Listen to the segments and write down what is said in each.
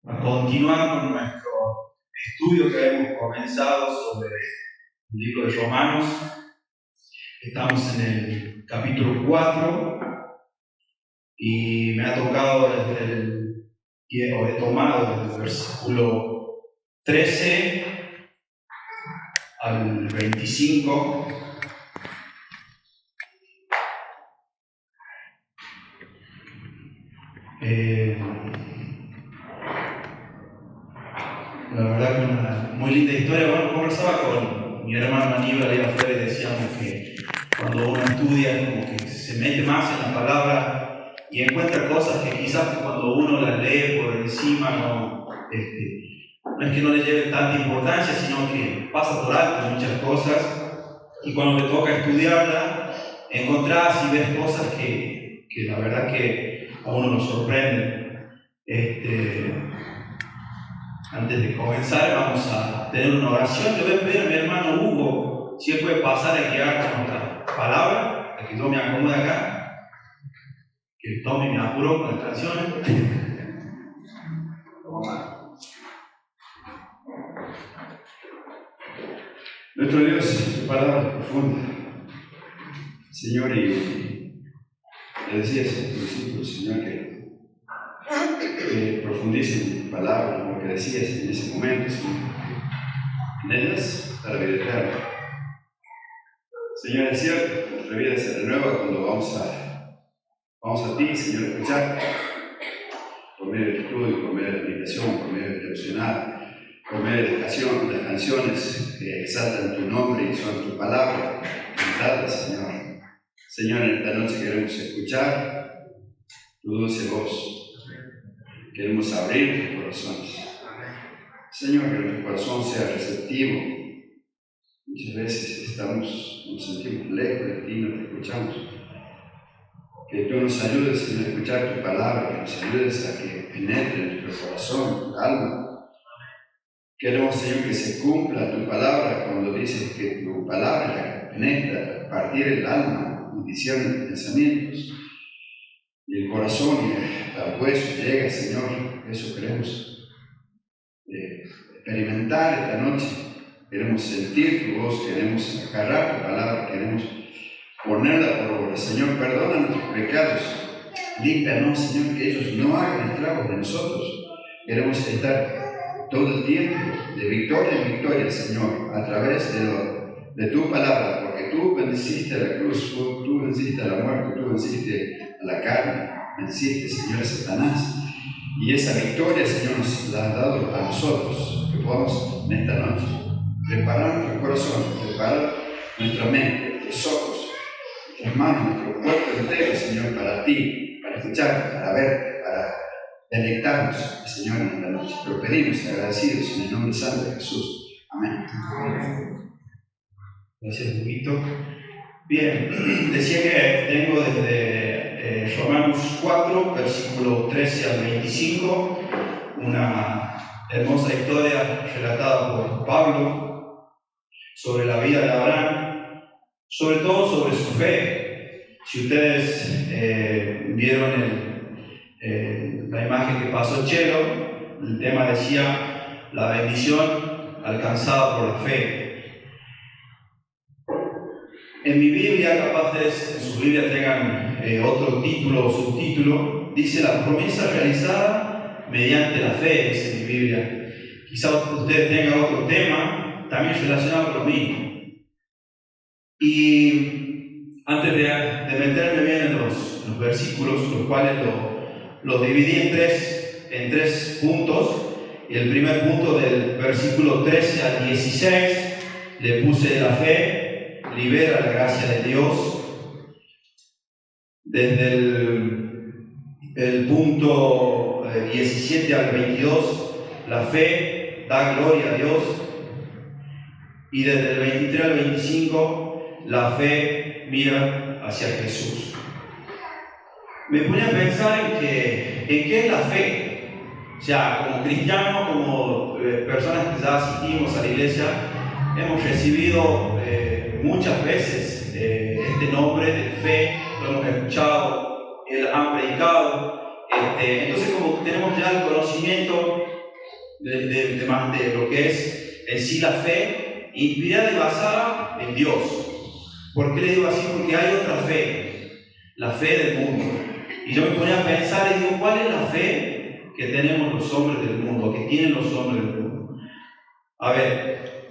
a continuar con nuestro estudio que hemos comenzado sobre el libro de Romanos. Estamos en el capítulo 4 y me ha tocado he tomado desde el versículo 13 al 25. La verdad que una muy linda historia. Bueno, conversaba con mi hermano Aníbal ahí afuera y decíamos que cuando uno estudia como que se mete más en la palabra y encuentra cosas que quizás cuando uno las lee por encima no es que no le lleve tanta importancia, sino que pasa por alto muchas cosas, y cuando te toca estudiarla encontrás y ves cosas que la verdad que a uno nos sorprenden. Antes de comenzar vamos a tener una oración. Le voy a pedir a mi hermano Hugo si él puede pasar a guiar con la palabra, para que yo me acomode acá, que tome mi apuro con las canciones. Nuestro Dios, tu palabra profunda, Señor, y le decías a tus discípulos, Señor, que profundicen en tu palabra, lo que decías en ese momento, Señor. En ellas está la vida eterna. Señor, es cierto, nuestra vida se renueva cuando vamos a ti, Señor, a escuchar, por medio del estudio, por medio de la meditación, por medio del devocional, por medio de las canciones que exaltan tu nombre y son tu palabra, cantadas, Señor. Señor, en esta noche queremos escuchar tu dulce voz. Queremos abrir nuestros corazones. Señor, que nuestro corazón sea receptivo. Muchas veces nos sentimos lejos de ti, no te escuchamos. Que tú nos ayudes, Señor, a escuchar tu palabra, que nos ayudes a que penetre en nuestro corazón, alma. Queremos, Señor, que se cumpla tu palabra cuando dices que tu palabra es la que penetra, a partir del alma, y discierne los pensamientos. Y el corazón y al hueso llega, Señor. Eso queremos experimentar esta noche. Queremos sentir tu voz, queremos agarrar tu palabra, queremos ponerla por obra. Señor, perdona nuestros pecados. Límpianos, Señor, que ellos no hagan estragos de nosotros. Queremos estar todo el tiempo de victoria en victoria, Señor, a través de tu palabra, porque tú venciste la cruz, tú venciste a la muerte, tú venciste a la carne, venciste, Señor, a Satanás. Y esa victoria, Señor, nos la has dado a nosotros, que podamos en esta noche preparar nuestro corazón, preparar nuestra mente, nuestros ojos, nuestras manos, nuestro cuerpo entero, Señor, para ti, para escuchar, para ver, para deleitarnos, Señor, en esta noche. Lo pedimos agradecidos en el nombre santo de Jesús. Amén. Gracias, Huguito. Bien, decía que tengo desde Romanos 4, versículo 13 al 25, una hermosa historia relatada por Pablo sobre la vida de Abraham, sobre todo sobre su fe. Si ustedes vieron la imagen que pasó Chelo, el tema decía la bendición alcanzada por la fe. En mi Biblia, capaz en su Biblia tengan otro título o subtítulo, dice la promesa realizada mediante la fe, dice mi Biblia. Quizá usted tenga otro tema también relacionado con lo mismo. Y antes de meterme bien en los versículos, los cuales los dividí en tres puntos, y el primer punto del versículo 13 al 16 le puse la fe libera la gracia de Dios. Desde el punto 17 al 22, la fe da gloria a Dios. Y desde el 23 al 25, la fe mira hacia Jesús. Me ponía a pensar en qué es la fe. O sea, como cristianos, como personas que ya asistimos a la iglesia, hemos recibido muchas veces este nombre de fe, lo hemos escuchado, han predicado. Entonces, como tenemos ya el conocimiento de lo que es en sí la fe, inspirada y basada en Dios. ¿Por qué le digo así? Porque hay otra fe, la fe del mundo. Y yo me ponía a pensar y digo, ¿cuál es la fe que tenemos los hombres del mundo, que tienen los hombres del mundo? A ver,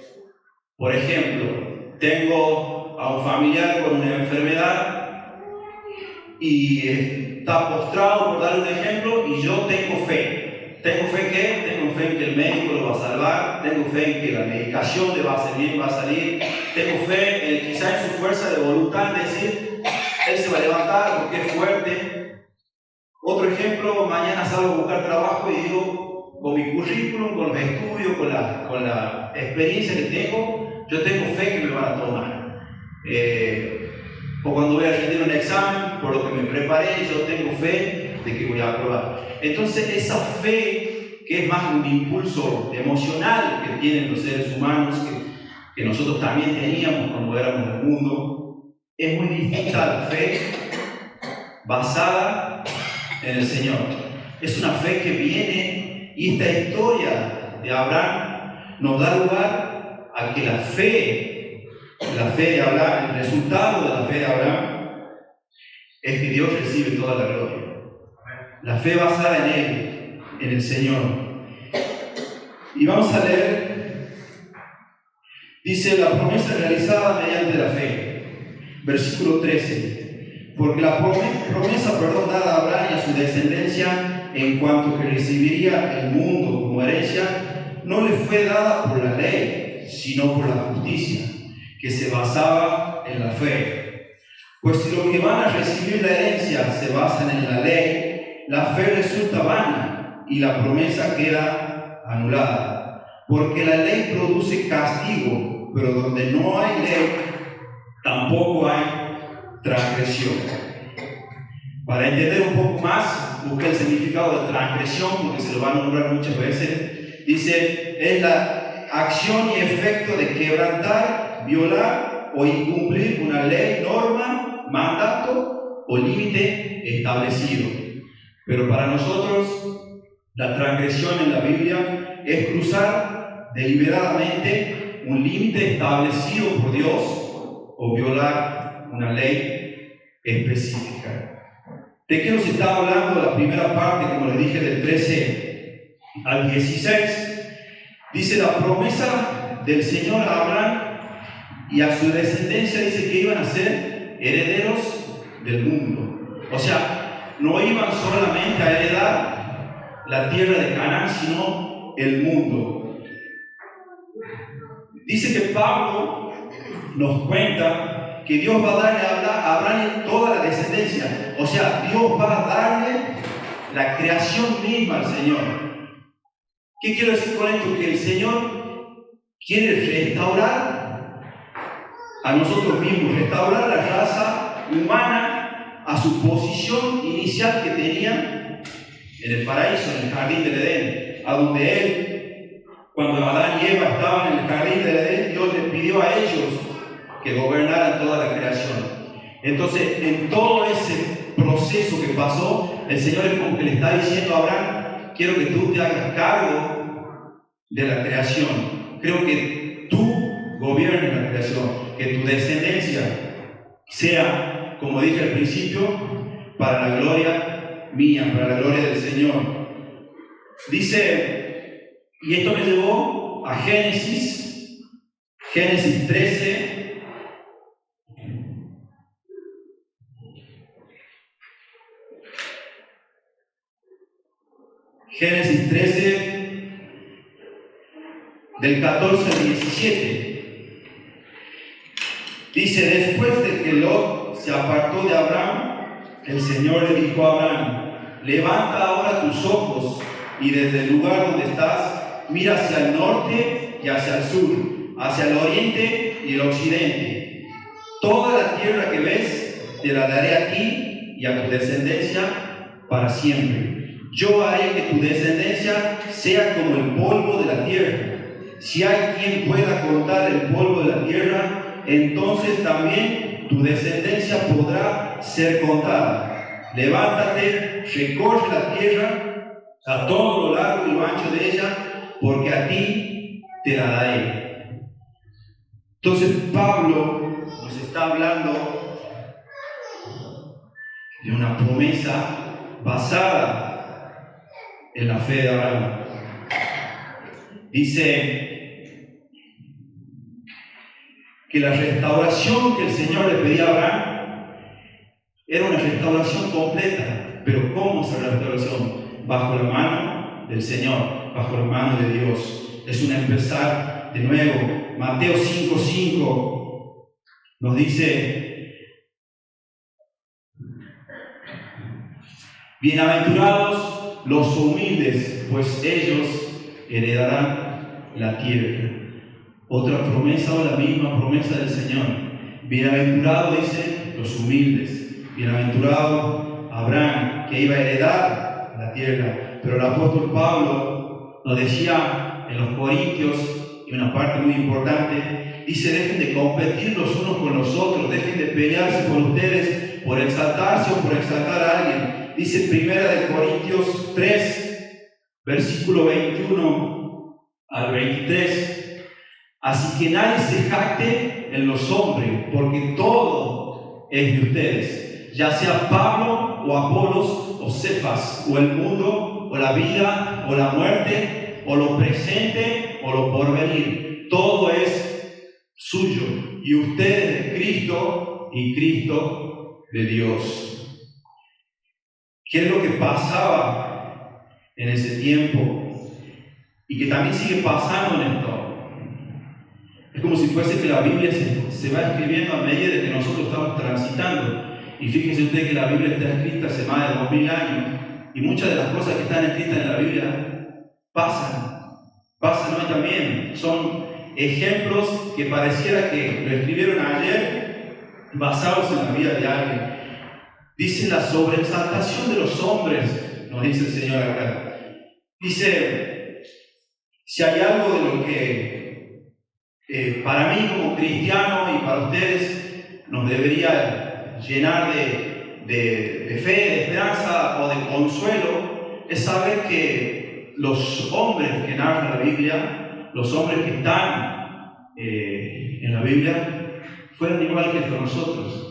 por ejemplo, tengo a un familiar con una enfermedad y está postrado, por dar un ejemplo, y yo tengo fe. ¿Tengo fe qué? Tengo fe en que el médico lo va a salvar, tengo fe en que la medicación le va a hacer bien, va a salir, tengo fe quizá en su fuerza de voluntad, es decir, él se va a levantar porque es fuerte. Otro ejemplo, mañana salgo a buscar trabajo y digo, con mi currículum, con los estudios, con la experiencia que tengo, yo tengo fe que me van a tomar. O cuando voy a rendir un examen, por lo que me preparé, yo tengo fe de que voy a aprobar. Entonces, esa fe, que es más un impulso emocional que tienen los seres humanos, que nosotros también teníamos cuando éramos del mundo, es muy distinta a la fe basada en el Señor. Es una fe que viene, y esta historia de Abraham nos da lugar a que la fe de Abraham, el resultado de la fe de Abraham, es que Dios recibe toda la gloria. La fe basada en Él, en el Señor. Y vamos a leer, dice, la promesa realizada mediante la fe. Versículo 13. Porque la promesa dada a Abraham y a su descendencia en cuanto que recibiría el mundo como herencia, no le fue dada por la ley, sino por la justicia, que se basaba en la fe. Pues si los que van a recibir la herencia se basan en la ley, la fe resulta vana y la promesa queda anulada. Porque la ley produce castigo, pero donde no hay ley, tampoco hay transgresión. Para entender un poco más, busqué el significado de transgresión, porque se lo va a nombrar muchas veces. Dice, es la acción y efecto de quebrantar, violar o incumplir una ley, norma, mandato o límite establecido. Pero para nosotros, la transgresión en la Biblia es cruzar deliberadamente un límite establecido por Dios o violar una ley específica. ¿De qué nos está hablando la primera parte, como les dije, del 13 al 16? Dice la promesa del Señor a Abraham y a su descendencia, dice que iban a ser herederos del mundo. O sea, no iban solamente a heredar la tierra de Canaán, sino el mundo. Dice que Pablo nos cuenta que Dios va a darle a Abraham toda la descendencia. O sea, Dios va a darle la creación misma al Señor. ¿Qué quiero decir con esto? Que el Señor quiere restaurar a nosotros mismos, restaurar la raza humana a su posición inicial que tenía en el paraíso, en el jardín del Edén, a donde Él, cuando Adán y Eva estaban en el jardín del Edén, Dios les pidió a ellos que gobernaran toda la creación. Entonces, en todo ese proceso que pasó, el Señor es como que le está diciendo a Abraham, quiero que tú te hagas cargo de la creación, creo que tú gobiernes la creación, que tu descendencia sea, como dije al principio, para la gloria mía, para la gloria del Señor. Dice, y esto me llevó a Génesis 13. Génesis 13, del 14 al 17. Dice, después de que Lot se apartó de Abraham, el Señor le dijo a Abraham, levanta ahora tus ojos y desde el lugar donde estás, mira hacia el norte y hacia el sur, hacia el oriente y el occidente. Toda la tierra que ves, te la daré a ti y a tu descendencia para siempre. Yo haré que tu descendencia sea como el polvo de la tierra. Si hay quien pueda contar el polvo de la tierra, entonces también tu descendencia podrá ser contada. Levántate, recorre la tierra a todo lo largo y lo ancho de ella, a ti te la daré. Entonces Pablo nos está hablando de una promesa basada en la fe de Abraham. Dice que la restauración que el Señor le pedía a Abraham era una restauración completa. Pero ¿cómo es la restauración? Bajo la mano del Señor, bajo la mano de Dios. Es un empezar de nuevo. Mateo 5:5 nos dice: bienaventurados los humildes, pues ellos heredarán la tierra. Otra promesa o la misma promesa del Señor. Bienaventurados, dice, los humildes. Bienaventurado Abraham, que iba a heredar la tierra. Pero el apóstol Pablo nos decía en los Corintios, y una parte muy importante, dice: dejen de competir los unos con los otros, dejen de pelearse por ustedes, por exaltarse o por exaltar a alguien. Dice 1 Corintios 3, versículo 21 al 23. Así que nadie se jacte en los hombres, porque todo es de ustedes, ya sea Pablo o Apolos o Cefas, o el mundo, o la vida, o la muerte, o lo presente, o lo porvenir. Todo es suyo, y ustedes de Cristo, y Cristo de Dios. ¿Qué es lo que pasaba en ese tiempo? Y que también sigue pasando en esto. Es como si fuese que la Biblia se va escribiendo a medida de que nosotros estamos transitando. Y fíjense ustedes que la Biblia está escrita hace más de 2000 años. Y muchas de las cosas que están escritas en la Biblia pasan hoy también. Son ejemplos que pareciera que lo escribieron ayer, basados en la vida de alguien. Dice la sobreexaltación de los hombres, nos dice el Señor acá. Dice: si hay algo de lo que para mí como cristiano y para ustedes nos debería llenar de fe, de esperanza o de consuelo, es saber que los hombres que narran la Biblia, los hombres que están en la Biblia, fueron igual que nosotros.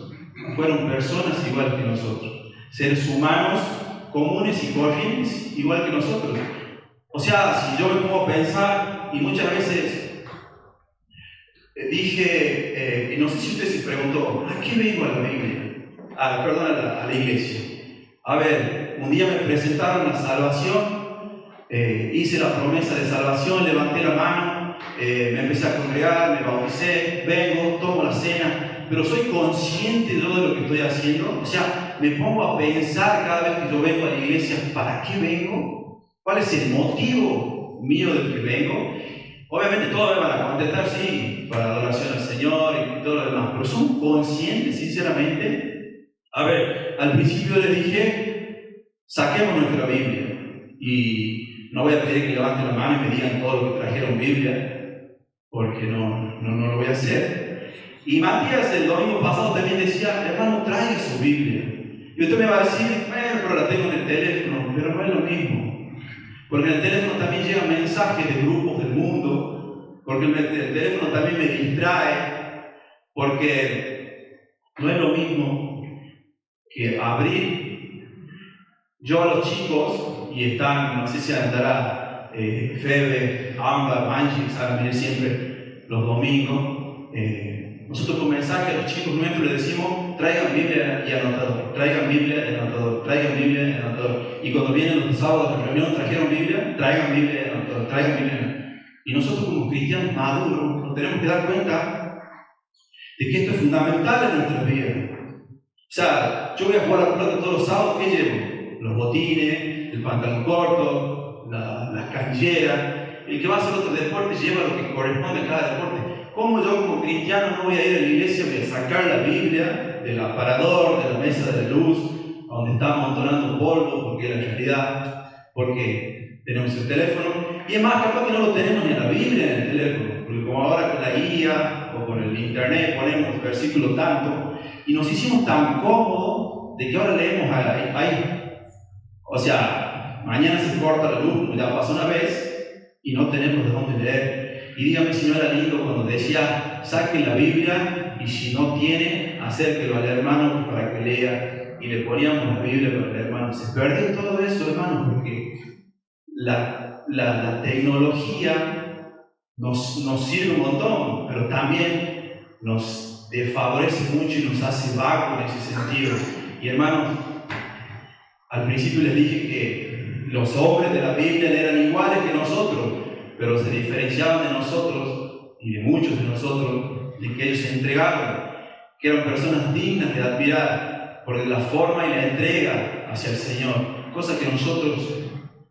Fueron personas igual que nosotros, seres humanos comunes y corrientes igual que nosotros. O sea, si yo me pongo a pensar, y muchas veces dije, y no sé si usted se preguntó: ¿a qué vengo a la Biblia? A la iglesia. A ver, un día me presentaron la salvación, hice la promesa de salvación, levanté la mano, me empecé a congregar, me bauticé, vengo, tomo la cena. Pero soy consciente de todo lo que estoy haciendo. O sea, me pongo a pensar cada vez que yo vengo a la iglesia: ¿para qué vengo? ¿Cuál es el motivo mío del que vengo? Obviamente todos me van a contestar: sí, para la adoración al Señor y todo lo demás. Pero ¿son conscientes, sinceramente? A ver, al principio les dije: saquemos nuestra Biblia. Y no voy a pedir que levanten la mano y me digan todo lo que trajeron Biblia, porque no lo voy a hacer. Y Matías el domingo pasado también decía: hermano, traiga su Biblia. Y usted me va a decir: bueno, pero la tengo en el teléfono. Pero no es lo mismo, porque en el teléfono también llegan mensajes de grupos del mundo, porque el teléfono también me distrae, porque no es lo mismo que abrir. Yo a los chicos, y están, no sé si andará Febe, Ámbar, Angie, que saben venir siempre los domingos. Nosotros con mensaje a los chicos nuestros les decimos: traigan Biblia y anotador, traigan Biblia y anotador, traigan Biblia y anotador. Y cuando vienen los sábados a la reunión, trajeron Biblia, traigan Biblia y anotador, traigan Biblia. Y nosotros como cristianos maduros nos tenemos que dar cuenta de que esto es fundamental en nuestra vida. O sea, yo voy a jugar a la pelota todos los sábados, ¿qué llevo? Los botines, el pantalón corto, las canilleras. El que va a hacer otro deporte lleva lo que corresponde a cada deporte. ¿Cómo yo como cristiano no voy a ir a la iglesia, voy a sacar la Biblia del aparador, de la mesa de luz, donde está amontonando polvo, porque en realidad, porque tenemos el teléfono? Y es más, capaz que no lo tenemos ni en la Biblia en el teléfono, porque como ahora con la guía o con el internet ponemos el versículo tanto, y nos hicimos tan cómodos de que ahora leemos ahí. O sea, mañana se corta la luz, como ya pasó una vez, y no tenemos de dónde leer. Y dígame si no era lindo cuando decía, saque la Biblia y si no tiene, acérquelo al hermano para que lea. Y le poníamos la Biblia para el hermano. Se perdió todo eso, hermano, porque la tecnología nos sirve un montón, pero también nos desfavorece mucho y nos hace vagos en ese sentido. Y hermanos, al principio les dije que los hombres de la Biblia eran iguales que nosotros, pero se diferenciaban de nosotros y de muchos de nosotros, de que ellos se entregaron, que eran personas dignas de admirar por la forma y la entrega hacia el Señor, cosa que nosotros,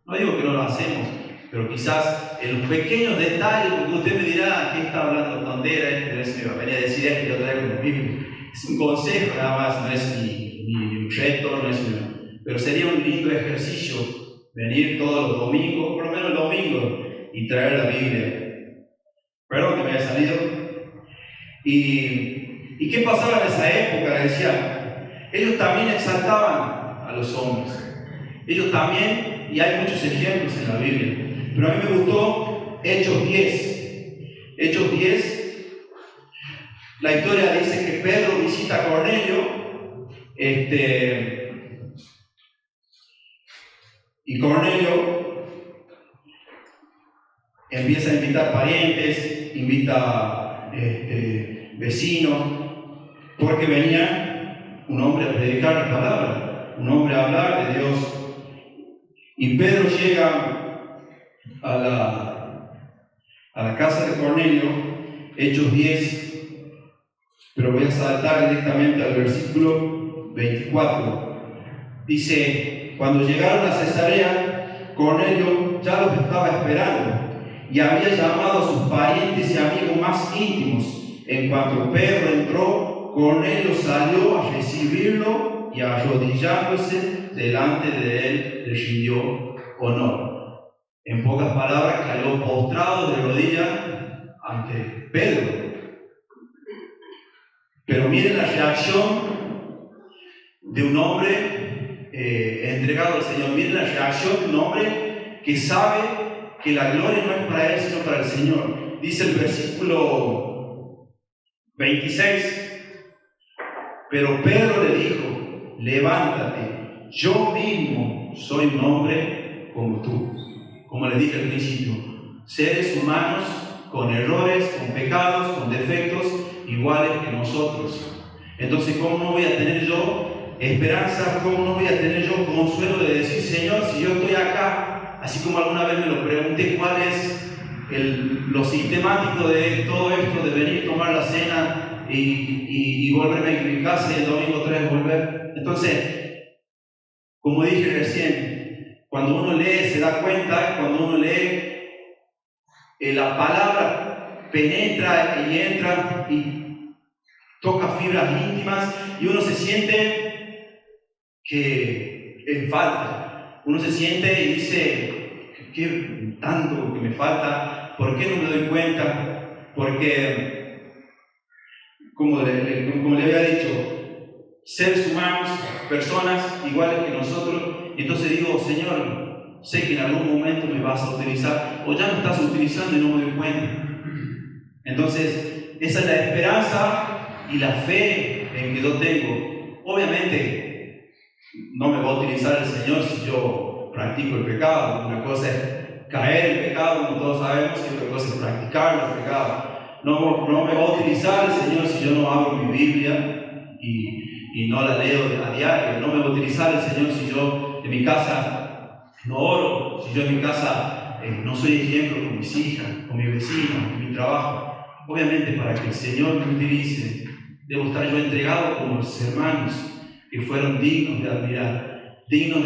no digo que no lo hacemos, pero quizás en los pequeños detalles, porque usted me dirá, ¿qué está hablando tontera? Me va a venir a decir esto y lo traigo en la Biblia. Es un consejo nada más, no es ni un reto, no es pero sería un lindo ejercicio venir todos los domingos, por lo menos el domingo, y traer la Biblia. Perdón que me haya salido. ¿Y qué pasaba en esa época? Decía, ellos también exaltaban a los hombres. Ellos también, y hay muchos ejemplos en la Biblia, pero a mí me gustó Hechos 10. Hechos 10, la historia dice que Pedro visita a Cornelio, y Cornelio empieza a invitar parientes, invita vecinos, porque venía un hombre a predicar la palabra, un hombre a hablar de Dios. Y Pedro llega a la casa de Cornelio, Hechos 10, pero voy a saltar directamente al versículo 24. Dice, cuando llegaron a Cesarea, Cornelio ya los estaba esperando y había llamado a sus parientes y amigos más íntimos. En cuanto Pedro entró, Cornelio salió a recibirlo y arrodillándose delante de él le rindió honor. En pocas palabras, cayó postrado de rodillas ante Pedro. Pero miren la reacción de un hombre entregado al Señor. Miren la reacción de un hombre que sabe que la gloria no es para él, sino para el Señor. Dice el versículo 26, pero Pedro le dijo, levántate, yo mismo soy un hombre como tú. Como le dije al principio, seres humanos con errores, con pecados, con defectos, iguales que nosotros. Entonces, ¿cómo no voy a tener yo esperanza? ¿Cómo no voy a tener yo consuelo de decir, Señor, si yo estoy acá, así como alguna vez me lo pregunté, cuál es lo sistemático de todo esto, de venir a tomar la cena y volverme a mi casa y el domingo 3 volver? Entonces, como dije recién, cuando uno lee se da cuenta, cuando uno lee la palabra penetra y entra y toca fibras íntimas y uno se siente que en falta. Uno se siente y dice, ¿qué tanto que me falta? ¿Por qué no me doy cuenta? Porque, como le había dicho, seres humanos, personas iguales que nosotros, y entonces digo, Señor, sé que en algún momento me vas a utilizar, o ya me estás utilizando y no me doy cuenta. Entonces, esa es la esperanza y la fe en que yo tengo. Obviamente, no me va a utilizar el Señor si yo practico el pecado. Una cosa es caer en pecado, como todos sabemos, y otra cosa es practicar el pecado. No me va a utilizar el Señor si yo no abro mi Biblia y no la leo a diario. No me va a utilizar el Señor si yo en mi casa no oro, si yo en mi casa no soy ejemplo con mis hijas, con mis vecinos, con mi trabajo. Obviamente, para que el Señor me utilice, debo estar yo entregado como los hermanos que fueron dignos de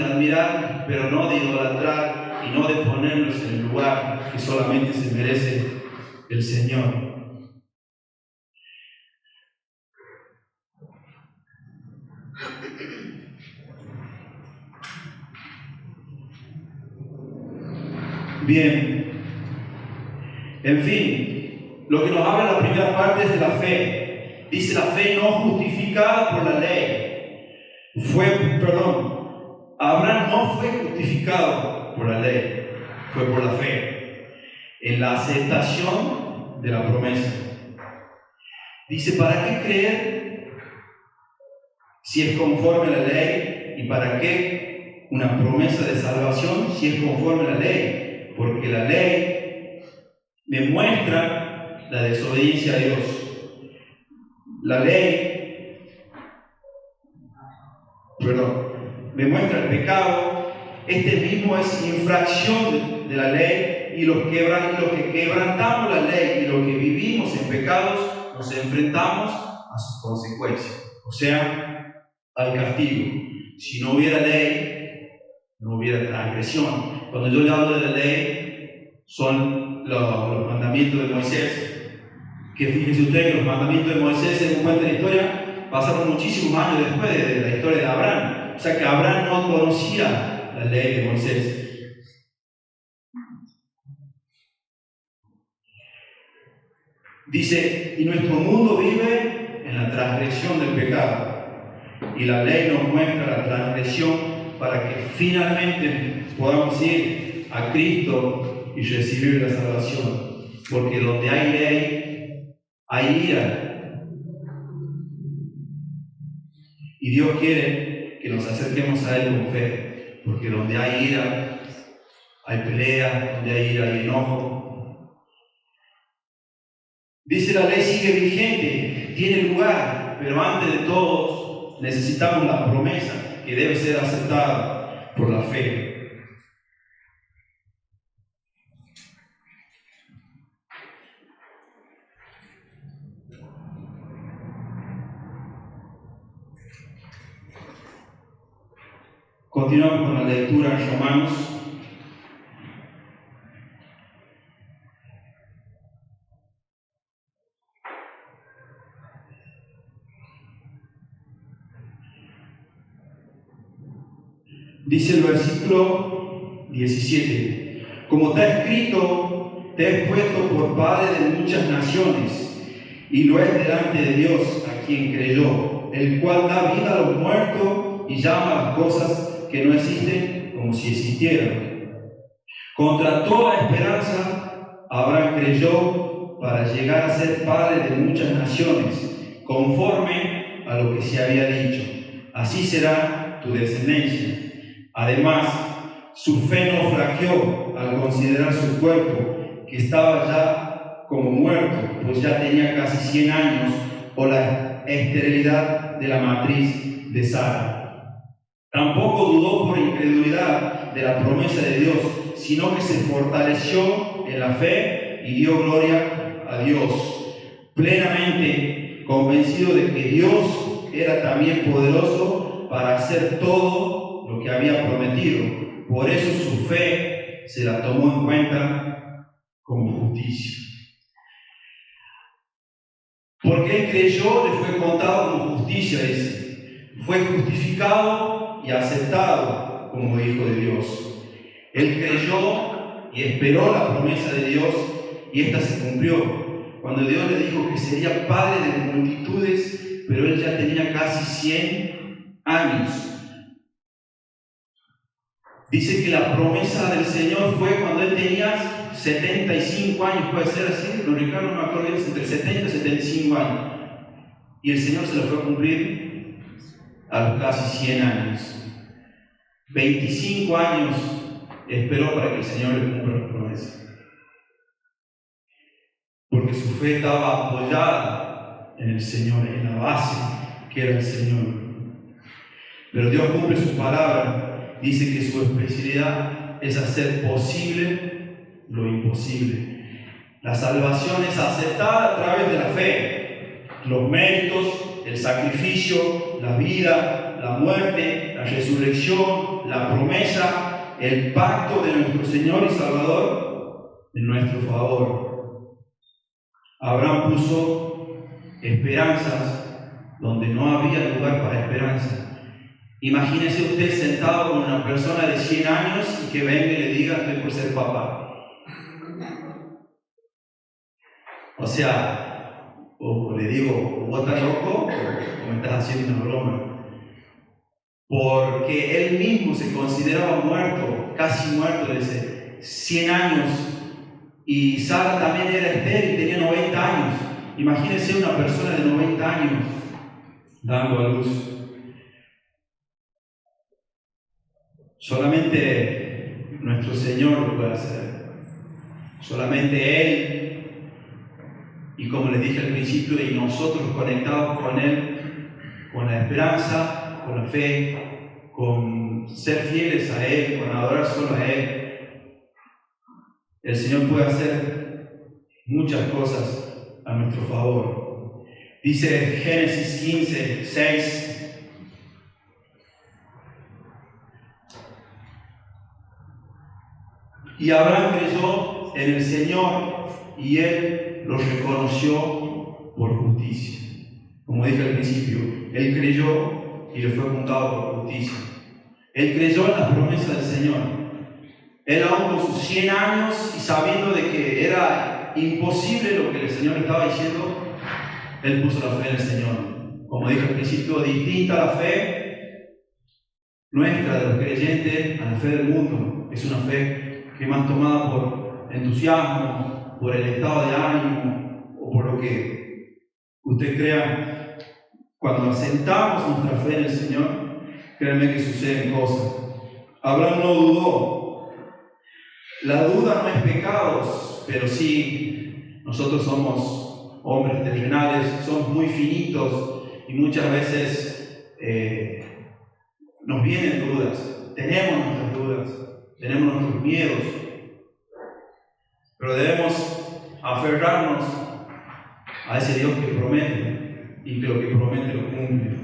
admirar, pero no de idolatrar y no de ponerlos en el lugar que solamente se merece el Señor. Bien, en fin, lo que nos habla la primera parte es de la fe. Dice la fe no justificada por la ley. Abraham no fue justificado por la ley, fue por la fe. en la aceptación de la promesa. Dice, ¿para qué creer si es conforme a la ley? ¿Y para qué una promesa de salvación si es conforme a la ley? Porque la ley me muestra la desobediencia a Dios. La ley, me muestra el pecado. Este mismo es infracción de la ley, y los que quebrantamos la ley y los que vivimos en pecados nos enfrentamos a sus consecuencias, o sea, al castigo. Si no hubiera ley, no hubiera transgresión. Cuando yo le hablo de la ley, son los mandamientos de Moisés. Que fíjense ustedes que los mandamientos de Moisés, según cuenta la historia, pasaron muchísimos años después de la historia de Abraham. O sea que Abraham no conocía la ley de Moisés. Dice, y nuestro mundo vive en la transgresión del pecado. Y la ley nos muestra la transgresión para que finalmente podamos ir a Cristo y recibir la salvación. Porque donde hay ley, hay ira. Y Dios quiere que nos acerquemos a Él con fe. Porque donde hay ira, hay pelea, donde hay ira, hay enojo. Dice, la ley sigue vigente, tiene lugar, pero antes de todo necesitamos la promesa que debe ser aceptada por la fe. Continuamos con la lectura en Romanos. Dice el versículo 17, como está escrito, te he puesto por padre de muchas naciones, y lo es delante de Dios a quien creyó, el cual da vida a los muertos y llama a las cosas que no existen como si existieran. Contra toda esperanza, Abraham creyó para llegar a ser padre de muchas naciones, conforme a lo que se había dicho. Así será tu descendencia. Además, su fe no flaqueó al considerar su cuerpo, que estaba ya como muerto, pues ya tenía casi 100 años, por la esterilidad de la matriz de Sara. Tampoco dudó por incredulidad de la promesa de Dios, sino que se fortaleció en la fe y dio gloria a Dios, plenamente convencido de que Dios era también poderoso para hacer todo lo que había prometido. Por eso su fe se la tomó en cuenta como justicia. Porque él creyó, le fue contado como justicia, dice. Fue justificado y aceptado como hijo de Dios. Él creyó y esperó la promesa de Dios, y esta se cumplió. Cuando Dios le dijo que sería padre de multitudes, pero él ya tenía casi 100 años. Dice que la promesa del Señor fue cuando él tenía 75 años, puede ser así, lo Ricardo no me acuerdo, entre 70 y 75 años. Y el Señor se lo fue a cumplir a los casi 100 años. 25 años esperó para que el Señor le cumpla la promesa. Porque su fe estaba apoyada en el Señor, en la base que era el Señor. Pero Dios cumple su palabra. Dice que su especialidad es hacer posible lo imposible. La salvación es aceptada a través de la fe. Los méritos, el sacrificio, la vida, la muerte, la resurrección, la promesa, el pacto de nuestro Señor y Salvador en nuestro favor. Abraham puso esperanzas donde no había lugar para esperanza. Imagínese usted sentado con una persona de 100 años y que venga y le diga: estoy por ser papá. O sea, o le digo: ¿vos estás loco o me estás haciendo una broma? Porque él mismo se consideraba muerto, casi muerto, desde 100 años, Y Sara también era estéril, tenía 90 años. Imagínense una persona de 90 años dando a luz. Solamente nuestro Señor lo puede hacer. Solamente Él. Y como les dije al principio, y nosotros conectados con Él, con la esperanza, con la fe, con ser fieles a Él, con adorar solo a Él, el Señor puede hacer muchas cosas a nuestro favor. Dice Génesis 15, 6. Y Abraham creyó en el Señor y Él lo reconoció por justicia. Como dije al principio, Él creyó y le fue contado por justicia. Él creyó en las promesas del Señor. Él aún con sus 100 años y sabiendo de que era imposible lo que el Señor estaba diciendo, Él puso la fe en el Señor. Como dije al principio, distinta la fe nuestra de los creyentes a la fe del mundo. Es una fe que es más tomada por entusiasmo, por el estado de ánimo o por lo que usted crea. Cuando asentamos nuestra fe en el Señor, créanme que suceden cosas. Abraham no dudó. La duda no es pecado, pero sí, nosotros somos hombres terrenales, somos muy finitos y muchas veces nos vienen dudas, tenemos nuestras dudas, tenemos nuestros miedos, pero debemos aferrarnos a ese Dios que promete y que lo que promete lo cumple.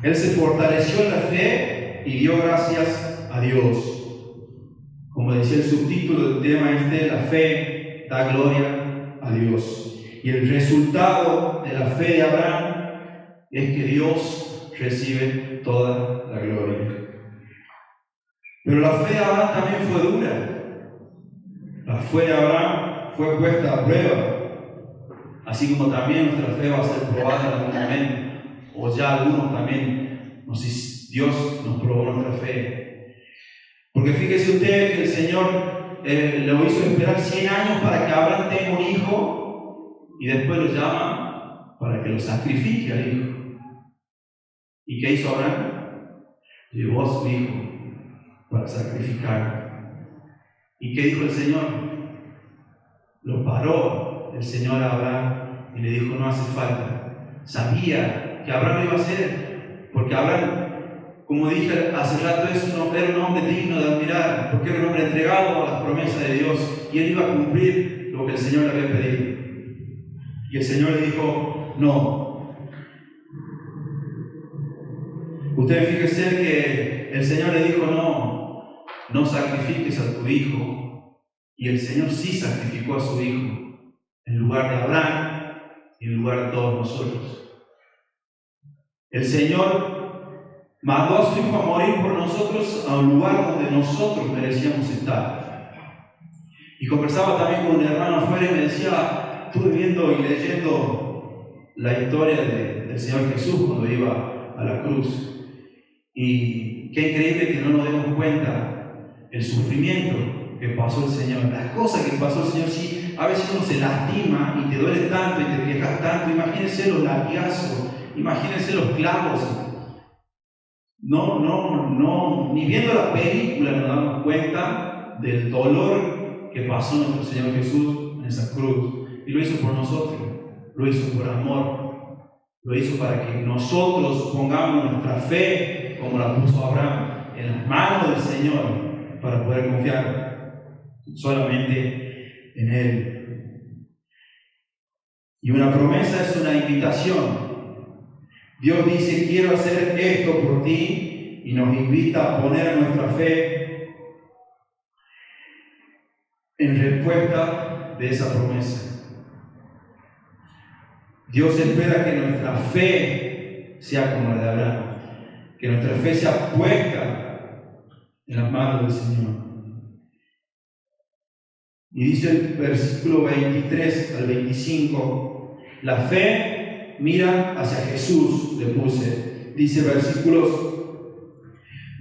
Él se fortaleció en la fe y dio gracias a Dios. Como decía el subtítulo del tema la fe da gloria a Dios. Y el resultado de la fe de Abraham es que Dios recibe toda la gloria. Pero la fe de Abraham también fue dura. La fe de Abraham fue puesta a prueba. Así como también nuestra fe va a ser probada en algún momento. O ya algunos también, no sé si Dios nos probó nuestra fe. Porque fíjese usted que el Señor lo hizo esperar 100 años para que Abraham tenga un hijo y después lo llama para que lo sacrifique al hijo. ¿Y qué hizo Abraham? Llevó a su hijo para sacrificarlo. ¿Y qué dijo el Señor? Lo paró el Señor a Abraham y le dijo: no hace falta. Sabía que Abraham lo iba a hacer, porque Abraham, como dije hace rato, era un hombre digno de admirar, porque era un hombre entregado a las promesas de Dios y él iba a cumplir lo que el Señor le había pedido. Y el Señor le dijo: no. Ustedes fíjense que el Señor le dijo: no sacrifiques a tu hijo. Y el Señor sí sacrificó a su hijo en lugar de Abraham y en lugar de todos nosotros. El Señor mandó a su hijo a morir por nosotros a un lugar donde nosotros merecíamos estar. Y conversaba también con un hermano afuera y me decía: estuve viendo y leyendo la historia del Señor Jesús cuando iba a la cruz. Y qué increíble que no nos demos cuenta el sufrimiento que pasó el Señor, las cosas que pasó el Señor. Sí, a veces uno se lastima y te duele tanto y te quejas tanto. Imagínense los latigazos, imagínense los clavos. No, ni viendo la película nos damos cuenta del dolor que pasó nuestro Señor Jesús en esa cruz. Y lo hizo por nosotros, lo hizo por amor, lo hizo para que nosotros pongamos nuestra fe, como la puso Abraham, en las manos del Señor, para poder confiar solamente en Él. Y una promesa es una invitación. Dios dice: quiero hacer esto por ti, y nos invita a poner nuestra fe en respuesta de esa promesa. Dios espera que nuestra fe sea como la de Abraham, que nuestra fe sea puesta en las manos del Señor. Y dice el versículo 23 al 25, la fe mira hacia Jesús, le puse. Dice versículos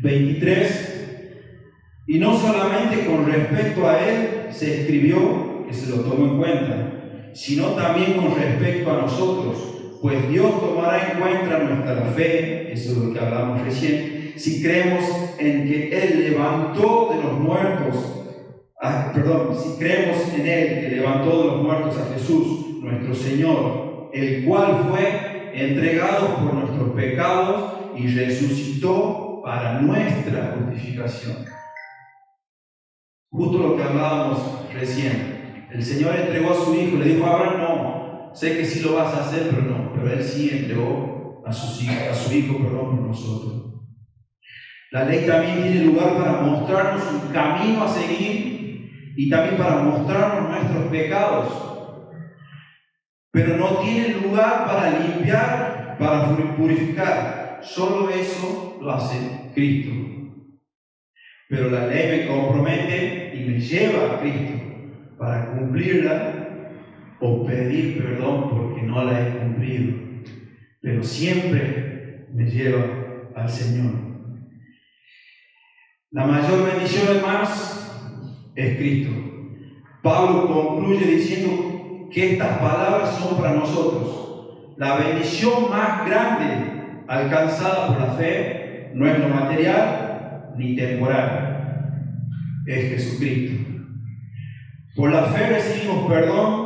23, y no solamente con respecto a Él, se escribió, que se lo tomó en cuenta, sino también con respecto a nosotros, pues Dios tomará en cuenta nuestra fe, eso es lo que hablamos recién, si creemos en que Él levantó de los muertos, si creemos en Él que levantó de los muertos a Jesús, nuestro Señor, el cual fue entregado por nuestros pecados y resucitó para nuestra justificación. Justo lo que hablábamos recién. El Señor entregó a su Hijo, le dijo a Abraham, no, sé que sí lo vas a hacer, pero no, pero Él sí entregó a su Hijo por nosotros. La ley también tiene lugar para mostrarnos un camino a seguir y también para mostrarnos nuestros pecados. Pero no tiene lugar para limpiar, para purificar. Solo eso lo hace Cristo. Pero la ley me compromete y me lleva a Cristo para cumplirla o pedir perdón porque no la he cumplido. Pero siempre me lleva al Señor. La mayor bendición, hermanos, es Cristo. Pablo concluye diciendo que estas palabras son para nosotros. La bendición más grande alcanzada por la fe no es lo material ni temporal, es Jesucristo. Por la fe recibimos perdón,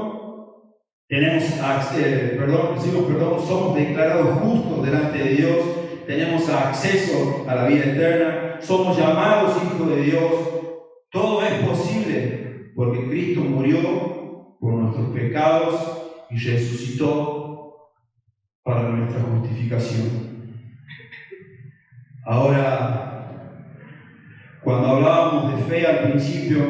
recibimos perdón, somos declarados justos delante de Dios, tenemos acceso a la vida eterna, somos llamados hijos de Dios. Todo es posible porque Cristo murió por nuestros pecados y resucitó para nuestra justificación. Ahora, cuando hablábamos de fe al principio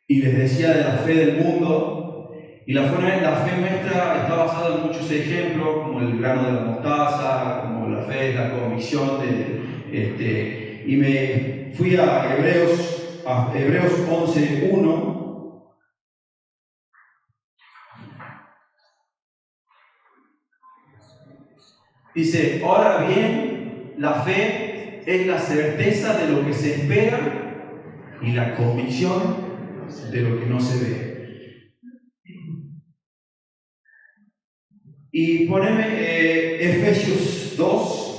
y les decía de la fe del mundo, y la fe nuestra está basada en muchos ejemplos, como el grano de la mostaza, como la fe es la convicción y me fui a Hebreos 11:1. Dice, ahora bien, la fe es la certeza de lo que se espera y la convicción de lo que no se ve. Y poneme Efesios 2,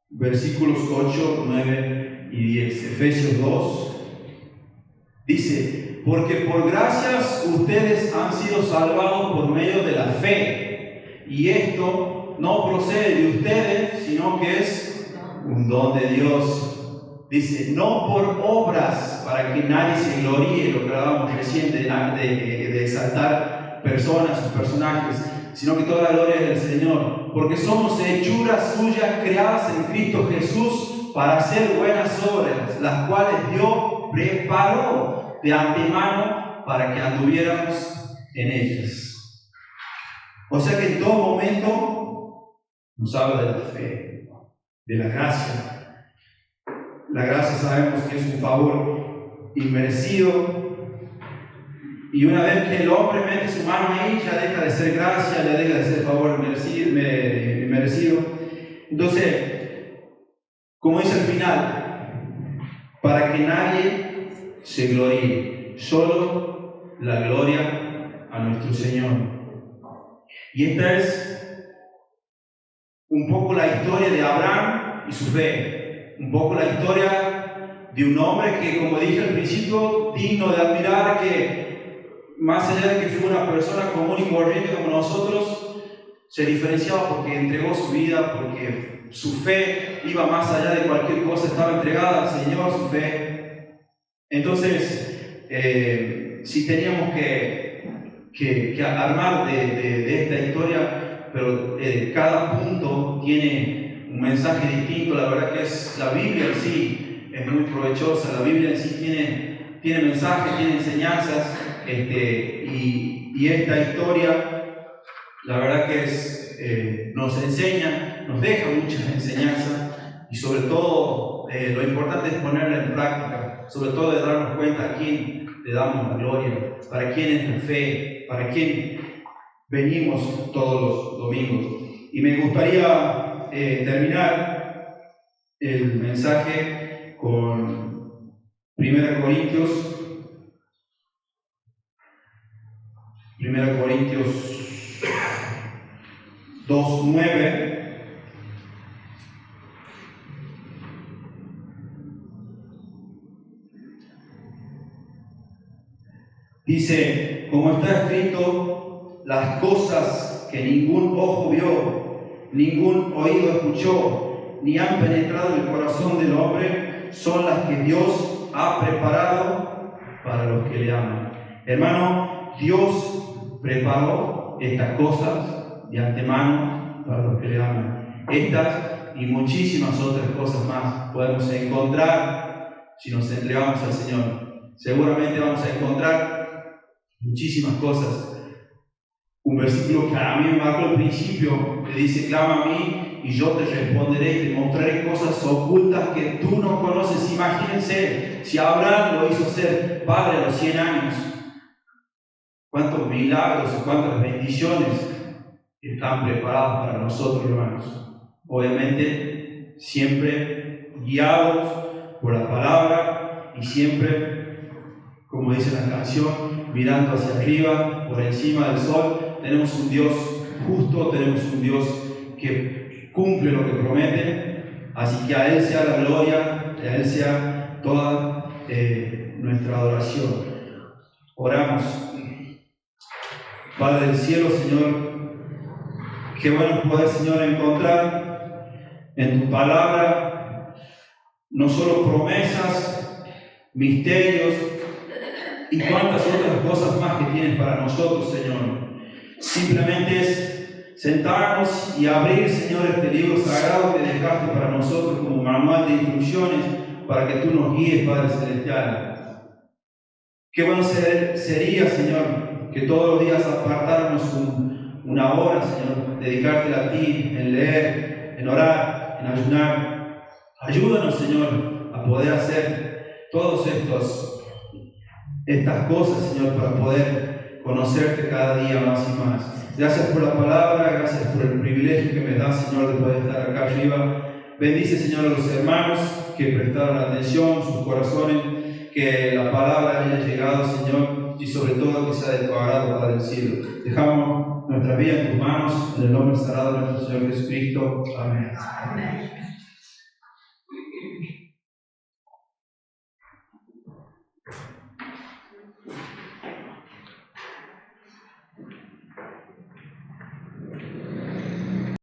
versículos 8, 9 y 10. Efesios 2 dice, porque por gracias ustedes han sido salvados por medio de la fe, y esto no procede de ustedes, sino que es un don de Dios. Dice, no por obras para que nadie se gloríe, lo que hablábamos recién de exaltar personas o personajes, sino que toda la gloria es del Señor, porque somos hechuras suyas creadas en Cristo Jesús para hacer buenas obras, las cuales Dios preparó de antemano para que anduviéramos en ellas. O sea que en todo momento nos habla de la fe, de la gracia. La gracia sabemos que es un favor inmerecido, y una vez que el hombre mete su mano ahí, ya deja de ser gracia, ya deja de ser favor inmerecido. Entonces, como dice al final, para que nadie se gloríe, solo la gloria a nuestro Señor. Y esta es un poco la historia de Abraham y su fe, un poco la historia de un hombre que, como dije al principio, digno de admirar, que más allá de que fue una persona común y corriente como nosotros, se diferenciaba porque entregó su vida, porque su fe iba más allá de cualquier cosa, estaba entregada al Señor, su fe. Entonces, si teníamos que armar de esta historia, pero cada punto tiene un mensaje distinto. La verdad que es la Biblia en sí es muy provechosa, la Biblia en sí tiene mensajes, tiene enseñanzas, y esta historia, la verdad que nos enseña, nos deja muchas enseñanzas, y sobre todo lo importante es ponerla en práctica, sobre todo de darnos cuenta a quién le damos la gloria, para quién es la fe, para quién venimos todos los domingos. Y me gustaría terminar el mensaje con 1 Corintios 2:9. Dice, como está escrito, las cosas que ningún ojo vio, ningún oído escuchó, ni han penetrado en el corazón del hombre, son las que Dios ha preparado para los que le aman. Hermano, Dios preparó estas cosas de antemano para los que le aman. Estas y muchísimas otras cosas más podemos encontrar si nos entregamos al Señor. Seguramente vamos a encontrar muchísimas cosas. Un versículo que a mí me marcó al principio, que dice, clama a mí y yo te responderé y te mostraré cosas ocultas que tú no conoces. Imagínense, si Abraham lo hizo ser padre a los 100 años, cuántos milagros y cuántas bendiciones están preparadas para nosotros, hermanos. Obviamente, siempre guiados por la palabra y siempre, como dice la canción, mirando hacia arriba, por encima del sol. Tenemos un Dios justo, tenemos un Dios que cumple lo que promete, así que a Él sea la gloria, a Él sea toda nuestra adoración. Oramos. Padre del cielo, Señor, qué bueno poder, Señor, encontrar en tu palabra no solo promesas, misterios y cuántas otras cosas más que tienes para nosotros, Señor. Simplemente es sentarnos y abrir, Señor, este libro sagrado que dejaste para nosotros como manual de instrucciones para que tú nos guíes, Padre Celestial. Qué bueno sería, Señor, que todos los días apartáramos una hora, Señor, dedicártela a ti, en leer, en orar, en ayunar. Ayúdanos, Señor, a poder hacer todas estas cosas, Señor, para poder conocerte cada día más y más. Gracias por la palabra, gracias por el privilegio que me das, Señor, de poder estar acá arriba. Bendice, Señor, a los hermanos que prestaron atención, sus corazones, que la palabra haya llegado, Señor, y sobre todo que sea de tu agrado, Padre del cielo. Dejamos nuestra vida en tus manos, en el nombre sagrado de nuestro Señor Jesucristo. Amén. Amén.